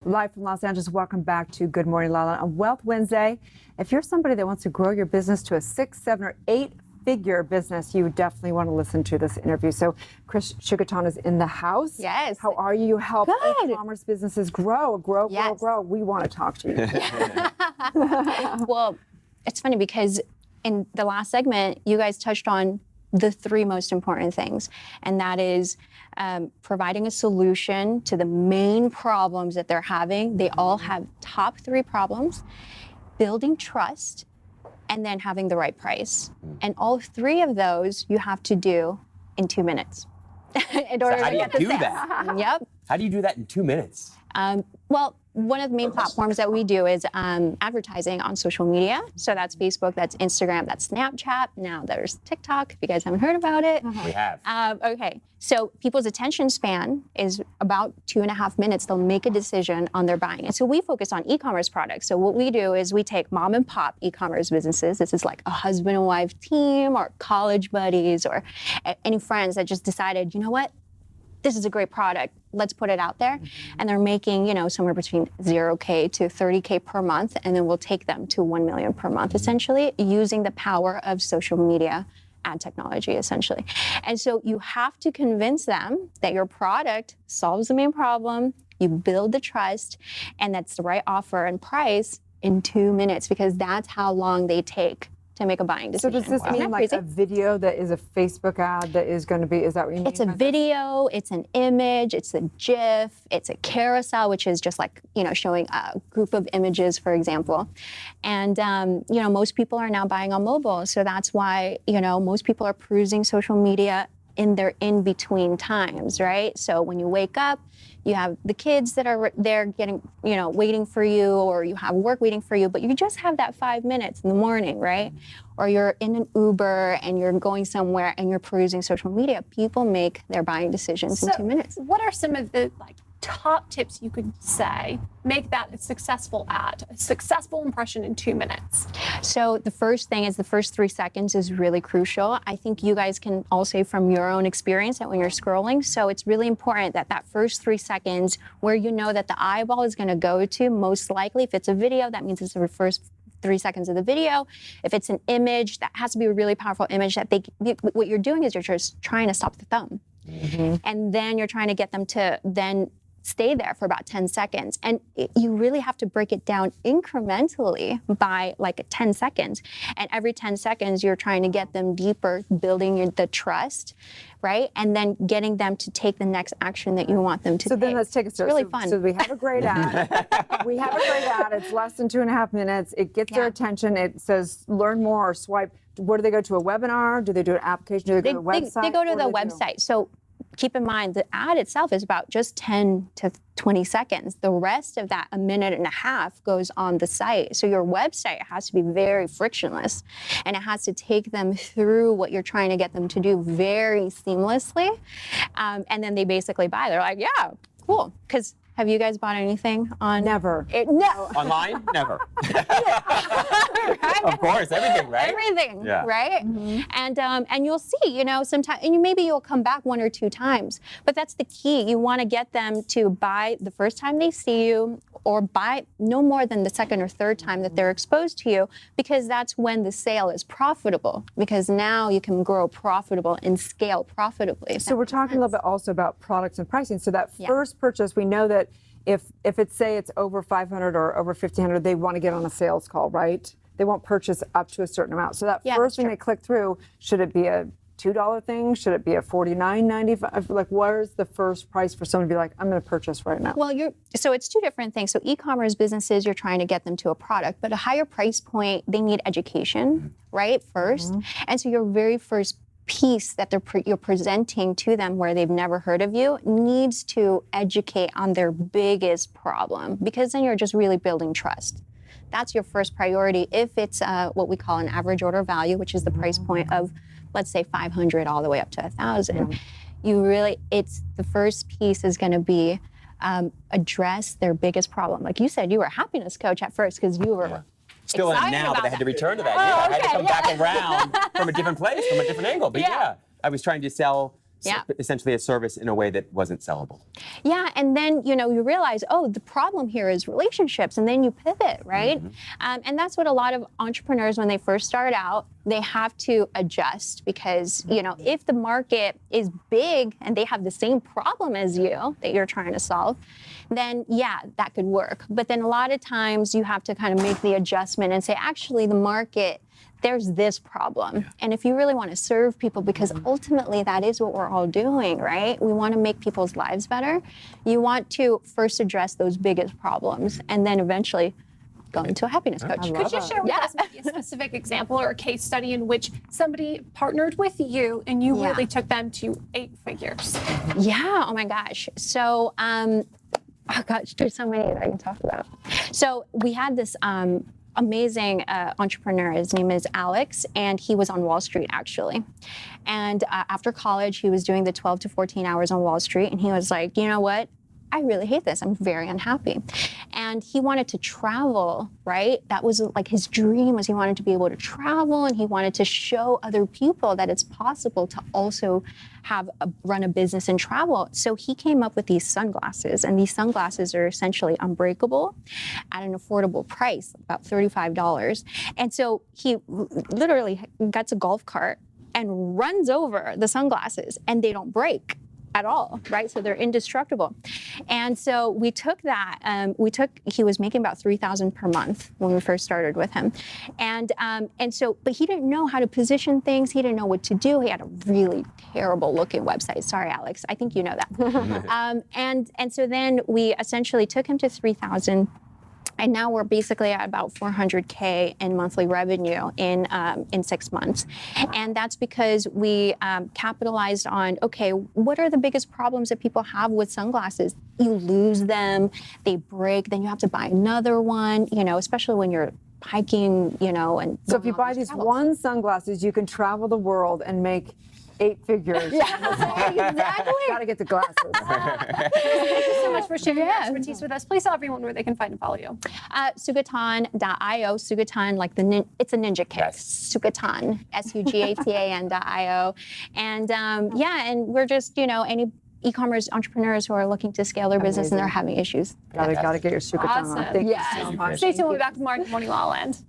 Live from Los Angeles. Welcome back to Good Morning LaLa on Wealth Wednesday. If you're somebody that wants to grow your business to a 6, 7, or 8-figure business, you definitely want to listen to this interview. So Kris Sugatan is in the house. Yes. How are you? You help e-commerce businesses grow. We want to talk to you. Well, it's funny because in the last segment, you guys touched on the 3 most important things, and that is providing a solution to the main problems that they're having. They all have top 3 problems: building trust, and then having the right price. And all 3 of those you have to do in 2 minutes. In order how do you to get do the sale. that? Yep. How do you do that in 2 minutes? Well, one of the main platforms that we do is advertising on social media. So that's Facebook, that's Instagram, that's Snapchat. Now there's TikTok, if you guys haven't heard about it. We have. Okay, so people's attention span is about 2.5 minutes. They'll make a decision on their buying. And so we focus on e-commerce products. So what we do is we take mom and pop e-commerce businesses. This is like a husband and wife team or college buddies or any friends that just decided, you know what? This is a great product. Let's put it out there. And they're making, somewhere between 0K to 30K per month. And then we'll take them to 1 million per month, essentially, using the power of social media ad technology, essentially. And so you have to convince them that your product solves the main problem, you build the trust, and that's the right offer and price in 2 minutes, because that's how long they take to make a buying decision. So does this mean like a video that is a Facebook ad that is going to be, is that what you mean? It's a video, it's an image, it's a GIF, it's a carousel, which is just like, showing a group of images, for example. And, most people are now buying on mobile. So that's why, most people are perusing social media in their in-between times, right? So when you wake up, you have the kids that are there getting, waiting for you, or you have work waiting for you, but you just have that 5 minutes in the morning, right? Or you're in an Uber and you're going somewhere and you're perusing social media. People make their buying decisions in 2 minutes. What are some of the top tips you could say make that a successful ad, a successful impression in 2 minutes? So the first thing is the first 3 seconds is really crucial. I think you guys can all say from your own experience that when you're scrolling, so it's really important that that first 3 seconds where you know that the eyeball is going to go to, most likely, if it's a video, that means it's the first 3 seconds of the video. If it's an image, that has to be a really powerful image that what you're doing is you're just trying to stop the thumb. And then you're trying to get them to then stay there for about 10 seconds. And you really have to break it down incrementally by like 10 seconds. And every 10 seconds, you're trying to get them deeper, building the trust, right? And then getting them to take the next action that you want them to take. So then let's take it It's really fun. So we have a great ad. It's less than 2.5 minutes. It gets their attention. It says learn more or swipe. Where do they go to a webinar? Do they do an application? Do they go to a website? They go to the website. So keep in mind, the ad itself is about just 10 to 20 seconds. The rest of that, 1.5 minutes, goes on the site. So your website has to be very frictionless, and it has to take them through what you're trying to get them to do very seamlessly. And then they basically buy. They're like, yeah, cool. Because have you guys bought anything on? Never. No. Online? Never. Right? Of course, everything, right? Everything, Yeah. right? And you'll see, sometimes, and maybe you'll come back 1 or 2 times, but that's the key. You want to get them to buy the first time they see you, or buy no more than the second or third time that they're exposed to you, because that's when the sale is profitable, because now you can grow profitable and scale profitably. So we're talking a little bit also about products and pricing. So that first purchase, we know that if it's, say it's over 500 or over 1,500, they want to get on a sales call, right? They won't purchase up to a certain amount. So that first thing they click through, should it be a $2 thing? Should it be a $49.95? Like, where's the first price for someone to be like, I'm going to purchase right now? Well, so it's 2 different things. So e-commerce businesses, you're trying to get them to a product, but a higher price point, they need education, right? First. And so your very first piece that you're presenting to them, where they've never heard of you, needs to educate on their biggest problem, because then you're just really building trust. That's your first priority. If it's what we call an average order value, which is the price point of, let's say, 500 all the way up to 1,000, it's the first piece is going to be address their biggest problem. Like you said, you were a happiness coach at first because you were still am now, but I had to return to that. I had to come back around from a different place, from a different angle. But I was trying to sell Yeah. essentially a service in a way that wasn't sellable. Yeah, and then you realize, oh, the problem here is relationships, and then you pivot, right? And that's what a lot of entrepreneurs, when they first start out, they have to adjust because if the market is big and they have the same problem as you that you're trying to solve, then yeah, that could work. But then a lot of times you have to kind of make the adjustment and say, actually, the market, there's this problem. And if you really want to serve people, because ultimately that is what we're all doing, right? We want to make people's lives better. You want to first address those biggest problems and then eventually go into a happiness coach. Could you share with us maybe a specific example or a case study in which somebody partnered with you and you really took them to 8 figures? Yeah, oh my gosh. So, oh gosh, there's so many that I can talk about. So we had this amazing entrepreneur. His name is Alex, and he was on Wall Street, actually. And after college, he was doing the 12 to 14 hours on Wall Street, and he was like, you know what? I really hate this. I'm very unhappy. And he wanted to travel, right? That was like his dream, was he wanted to be able to travel, and he wanted to show other people that it's possible to also run a business and travel. So he came up with these sunglasses, and these sunglasses are essentially unbreakable at an affordable price, about $35. And so he literally gets a golf cart and runs over the sunglasses, and they don't break at all, right? So they're indestructible. And so we took that, he was making about $3,000 per month when we first started with him. And so, but he didn't know how to position things. He didn't know what to do. He had a really terrible looking website. Sorry, Alex. I think you know that. And so then we essentially took him to 3,000. And now we're basically at about 400K in monthly revenue in 6 months. And that's because we capitalized on, okay, what are the biggest problems that people have with sunglasses? You lose them, they break, then you have to buy another one, especially when you're hiking, and So if you buy these one sunglasses, you can travel the world and make 8 figures. Exactly. Got to get the glasses. Thank you so much for sharing your expertise with us. Please tell everyone where they can find and follow you. Sugatan.io. Sugatan, like it's a ninja kick. Sugatan, SUGATAN.io. And and we're just, any e-commerce entrepreneurs who are looking to scale their business and they're having issues. Got to get your Sugatan on. Thank you so much. Stay tuned. We'll be back with more Good Morning La La Land.